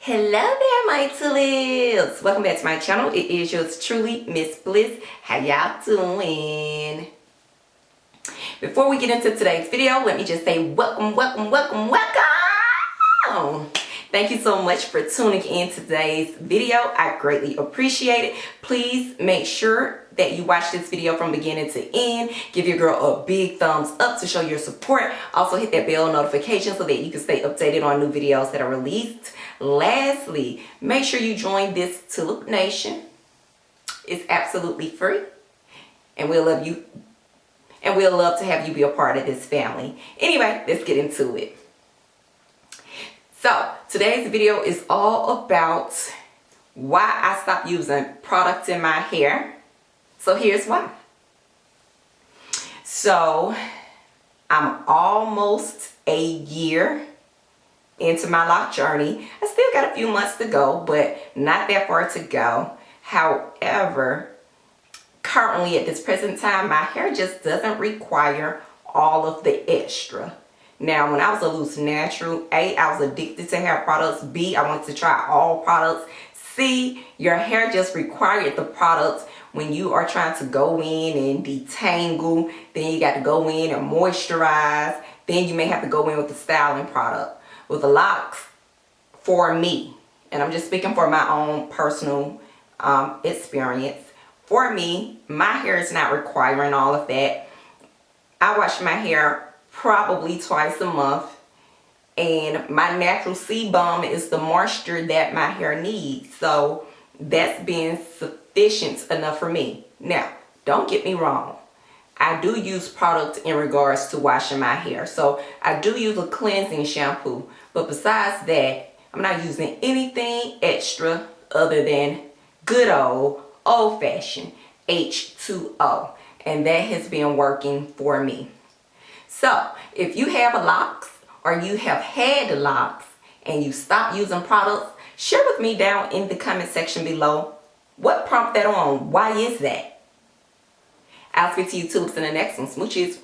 Hello there, my tulips. Welcome back to my channel. It is yours truly, Miss Bliss. How y'all doing? Before we get into today's video, let me just say welcome. Thank you so much for tuning in today's video. I greatly appreciate it. Please make sure that you watch this video from beginning to end. Give your girl a big thumbs up to show your support. Also hit that bell notification so that you can stay updated on new videos that are released. Lastly, make sure you join this Tulip Nation. It's absolutely free, and we'll love you, and we'll love to have you be a part of this family. Anyway, let's get into it. So today's video is all about why I stopped using products in my hair. So here's why. So I'm almost a year into my lock journey. I still got a few months to go, but not that far to go. However, currently at this present time, my hair just doesn't require all of the extra. Now, when I was a loose natural, A, I was addicted to hair products. B, I wanted to try all products. C, your hair just required the products when you are trying to go in and detangle. Then you got to go in and moisturize. Then you may have to go in with the styling product. With the Locs, for me, and I'm just speaking for my own personal experience, for me, my hair is not requiring all of that. I wash my hair probably twice a month, and my natural sebum is the moisture that my hair needs, so that's been sufficient enough for me. Now, don't get me wrong, I do use products in regards to washing my hair. So I do use a cleansing shampoo, but besides that, I'm not using anything extra other than good old-fashioned H2O, and that has been working for me. So if you have a Locs, or you have had the Locs and you stop using products, share with me down in the comment section below what prompted that on. Why is that? I'll speak to you tulips in the next one. Smooches.